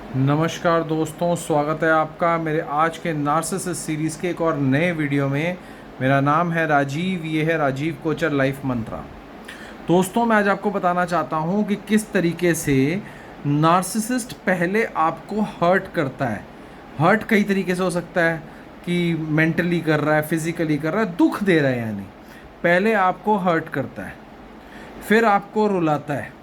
नमस्कार दोस्तों, स्वागत है आपका मेरे आज के नार्सिसिस्ट सीरीज़ के एक और नए वीडियो में। मेरा नाम है राजीव, ये है राजीव कोचर लाइफ मंत्रा। दोस्तों, मैं आज आपको बताना चाहता हूँ कि किस तरीके से नार्सिसिस्ट पहले आपको हर्ट करता है। हर्ट कई तरीके से हो सकता है कि मेंटली कर रहा है, फिजिकली कर रहा है, दुख दे रहा है। यानी पहले आपको हर्ट करता है, फिर आपको रुलाता है,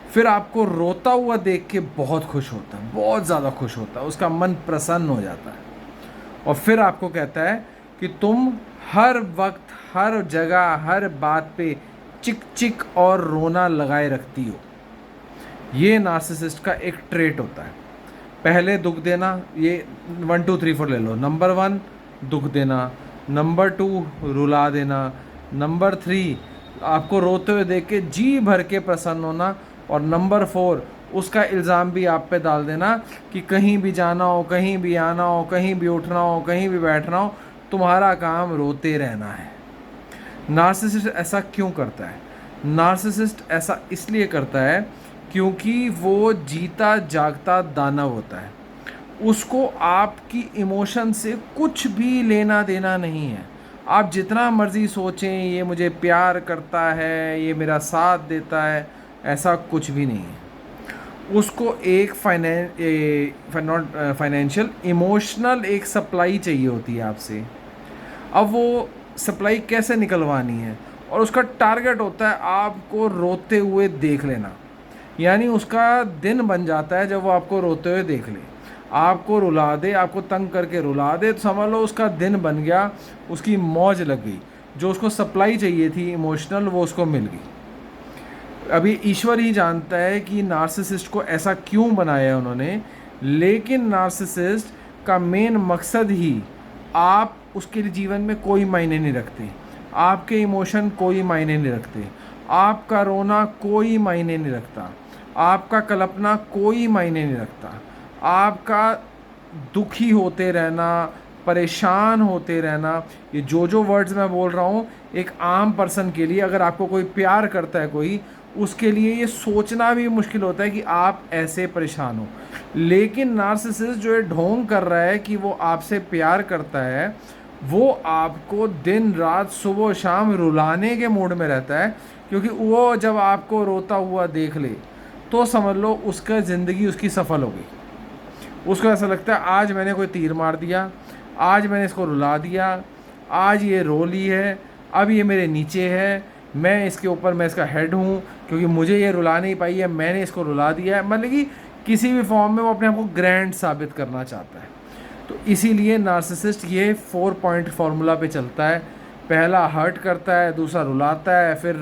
फिर आपको रोता हुआ देख के बहुत खुश होता है, बहुत ज़्यादा खुश होता है, उसका मन प्रसन्न हो जाता है। और फिर आपको कहता है कि तुम हर वक्त, हर जगह, हर बात पे चिक चिक और रोना लगाए रखती हो। ये नार्सिसिस्ट का एक ट्रेट होता है। पहले दुख देना, ये 1 2 3 4 ले लो। नंबर 1 दुख देना, नंबर 2 रुला देना, नंबर 3 आपको रोते हुए देख के जी भर के प्रसन्न होना, और नंबर 4 उसका इल्ज़ाम भी आप पे डाल देना कि कहीं भी जाना हो, कहीं भी आना हो, कहीं भी उठना हो, कहीं भी बैठना हो, तुम्हारा काम रोते रहना है। नार्सिसिस्ट ऐसा क्यों करता है? नार्सिसिस्ट ऐसा इसलिए करता है क्योंकि वो जीता जागता दानव होता है। उसको आपकी इमोशन से कुछ भी लेना देना नहीं है। आप जितना मर्ज़ी सोचें ये मुझे प्यार करता है, ये मेरा साथ देता है, ऐसा कुछ भी नहीं है। उसको एक नॉट फाइनेंशियल, इमोशनल एक सप्लाई चाहिए होती है आपसे। अब वो सप्लाई कैसे निकलवानी है, और उसका टारगेट होता है आपको रोते हुए देख लेना। यानी उसका दिन बन जाता है जब वो आपको रोते हुए देख ले, आपको रुला दे, आपको तंग करके रुला दे, तो समझ लो उसका दिन बन गया, उसकी मौज लग गई। जो उसको सप्लाई चाहिए थी इमोशनल, वो उसको मिल गई। अभी ईश्वर ही जानता है कि नार्सिसिस्ट को ऐसा क्यों बनाया है उन्होंने, लेकिन नार्सिसिस्ट का मेन मकसद ही आप उसके जीवन में कोई मायने नहीं रखते, आपके इमोशन कोई मायने नहीं रखते, आपका रोना कोई मायने नहीं रखता, आपका कल्पना कोई मायने नहीं रखता, आपका दुखी होते रहना, परेशान होते रहना। ये जो वर्ड्स मैं बोल रहा हूँ, एक आम पर्सन के लिए, अगर आपको कोई प्यार करता है कोई, उसके लिए ये सोचना भी मुश्किल होता है कि आप ऐसे परेशान हो। लेकिन नार्सिसिस्ट जो ये ढोंग कर रहा है कि वो आपसे प्यार करता है, वो आपको दिन रात सुबह शाम रुलाने के मूड में रहता है। क्योंकि वो जब आपको रोता हुआ देख ले तो समझ लो उसका ज़िंदगी उसकी सफल हो गई। उसको ऐसा लगता है आज मैंने कोई तीर मार दिया, आज मैंने इसको रुला दिया, आज ये रो ली है, अब ये मेरे नीचे है, मैं इसके ऊपर, मैं इसका हेड हूँ, क्योंकि मुझे ये रुला नहीं पाई है, मैंने इसको रुला दिया है। मतलब कि किसी भी फॉर्म में वो अपने आप को ग्रैंड साबित करना चाहता है। तो इसीलिए नार्सिसिस्ट ये 4 पॉइंट फार्मूला पे चलता है। पहला हर्ट करता है, दूसरा रुलाता है, फिर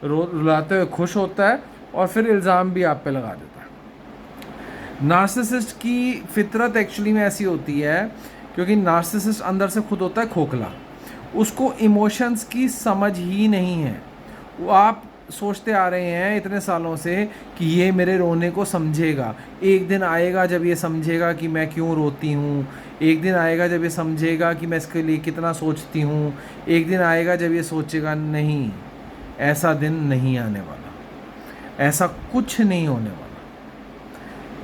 रुलाते हुए खुश होता है, और फिर इल्ज़ाम भी आप पे लगा देता है। नार्सिसिस्ट की फितरत एक्चुअली में ऐसी होती है, क्योंकि नार्सिसिस्ट अंदर से खुद होता है खोखला। उसको इमोशंस की समझ ही नहीं है। वो आप सोचते आ रहे हैं इतने सालों से कि ये मेरे रोने को समझेगा। एक दिन आएगा जब ये समझेगा कि मैं क्यों रोती हूँ, एक दिन आएगा जब ये समझेगा कि मैं इसके लिए कितना सोचती हूँ, एक दिन आएगा जब ये सोचेगा। नहीं, ऐसा दिन नहीं आने वाला, ऐसा कुछ नहीं होने वाला।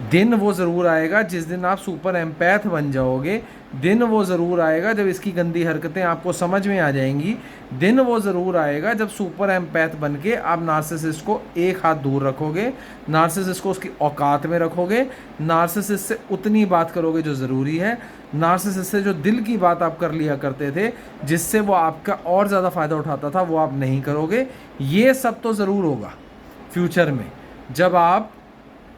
दिन वो ज़रूर आएगा जिस दिन आप सुपर एम्पैथ बन जाओगे। दिन वो ज़रूर आएगा जब इसकी गंदी हरकतें आपको समझ में आ जाएंगी। दिन वो ज़रूर आएगा जब सुपर एम्पैथ बन के आप नार्सिसिस्ट को एक हाथ दूर रखोगे, नार्सिसिस्ट को उसकी औकात में रखोगे, नार्सिसिस्ट से उतनी बात करोगे जो ज़रूरी है, नार्सिसिस्ट से जो दिल की बात आप कर लिया करते थे, जिससे वो आपका और ज़्यादा फ़ायदा उठाता था, वो आप नहीं करोगे। ये सब तो ज़रूर होगा फ्यूचर में जब आप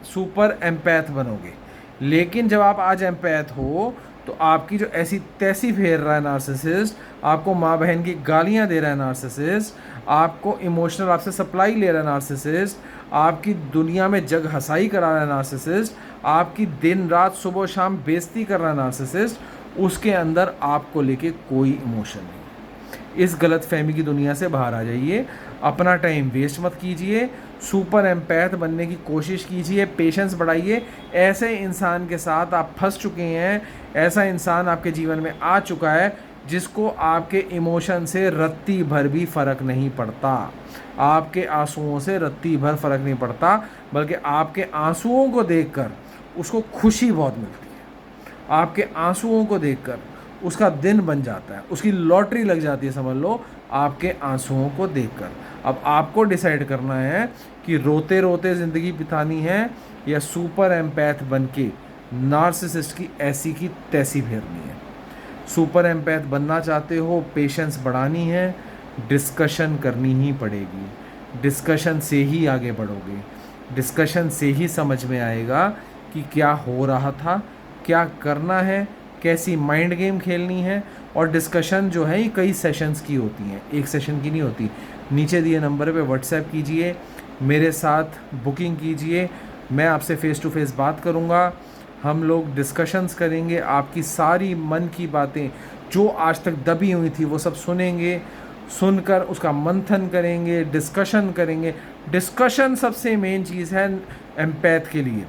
सुपर एम्पैथ बनोगे। लेकिन जब आप आज एम्पैथ हो तो आपकी जो ऐसी तैसी फेर रहा है नार्सिसिस्ट, आपको माँ बहन की गालियाँ दे रहा है नार्सिसिस्ट, आपको इमोशनल आपसे सप्लाई ले रहा है नार्सिसिस्ट, आपकी दुनिया में जग हंसाई करा रहा है नार्सिसिस्ट, आपकी दिन रात सुबह शाम बेइज्जती कर रहा है नार्सिसिस्ट, उसके अंदर आपको लेके कोई इमोशन नहीं। इस गलत फहमी की दुनिया से बाहर आ जाइए, अपना टाइम वेस्ट मत कीजिए, सुपर एम्पैथ बनने की कोशिश कीजिए, पेशेंस बढ़ाइए। ऐसे इंसान के साथ आप फंस चुके हैं, ऐसा इंसान आपके जीवन में आ चुका है जिसको आपके इमोशन से रत्ती भर भी फ़र्क नहीं पड़ता, आपके आंसुओं से रत्ती भर फ़र्क नहीं पड़ता, बल्कि आपके आंसुओं को देखकर उसको खुशी बहुत मिलती है। आपके आंसुओं को देखकर उसका दिन बन जाता है, उसकी लॉटरी लग जाती है समझ लो आपके आंसुओं को देखकर। अब आपको डिसाइड करना है कि रोते रोते ज़िंदगी बितानी है या सुपर एम्पैथ बन के नार्सिसिस्ट की ऐसी की तैसी फेरनी है। सुपर एम्पैथ बनना चाहते हो, पेशेंस बढ़ानी है, डिस्कशन करनी ही पड़ेगी। डिस्कशन से ही आगे बढ़ोगे, डिस्कशन से ही समझ में आएगा कि क्या हो रहा था, क्या करना है, कैसी माइंड गेम खेलनी है। और डिस्कशन जो है ये कई सेशंस की होती हैं, एक सेशन की नहीं होती। नीचे दिए नंबर पे व्हाट्सएप कीजिए, मेरे साथ बुकिंग कीजिए, मैं आपसे फ़ेस टू फेस बात करूँगा। हम लोग डिस्कशंस करेंगे, आपकी सारी मन की बातें जो आज तक दबी हुई थी वो सब सुनेंगे, सुनकर उसका मंथन करेंगे, डिस्कशन करेंगे। डिस्कशन सबसे मेन चीज़ है एम्पैथ के लिए।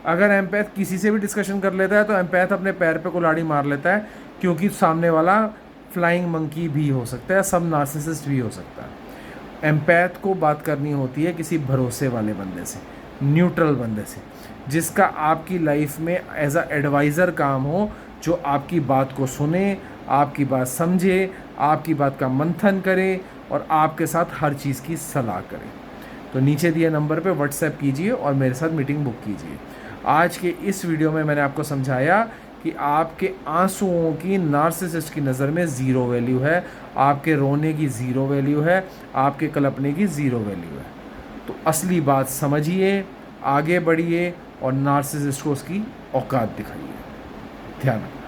अगर एम्पैथ किसी से भी डिस्कशन कर लेता है तो एम्पैथ अपने पैर पे कुल्हाड़ी मार लेता है, क्योंकि सामने वाला फ्लाइंग मंकी भी हो सकता है, सब नार्सिसिस्ट भी हो सकता है। एम्पैथ को बात करनी होती है किसी भरोसे वाले बंदे से, न्यूट्रल बंदे से, जिसका आपकी लाइफ में एज अ एडवाइज़र काम हो, जो आपकी बात को सुने, आपकी बात समझे, आपकी बात का मंथन करे और आपके साथ हर चीज़ की सलाह करे। तो नीचे दिए नंबर पे व्हाट्सएप कीजिए और मेरे साथ मीटिंग बुक कीजिए। आज के इस वीडियो में मैंने आपको समझाया कि आपके आंसुओं की नार्सिसिस्ट की नज़र में ज़ीरो वैल्यू है, आपके रोने की ज़ीरो वैल्यू है, आपके कलपने की ज़ीरो वैल्यू है। तो असली बात समझिए, आगे बढ़िए और नार्सिसिस्ट को उसकी औकात दिखाइए। ध्यान रखिए।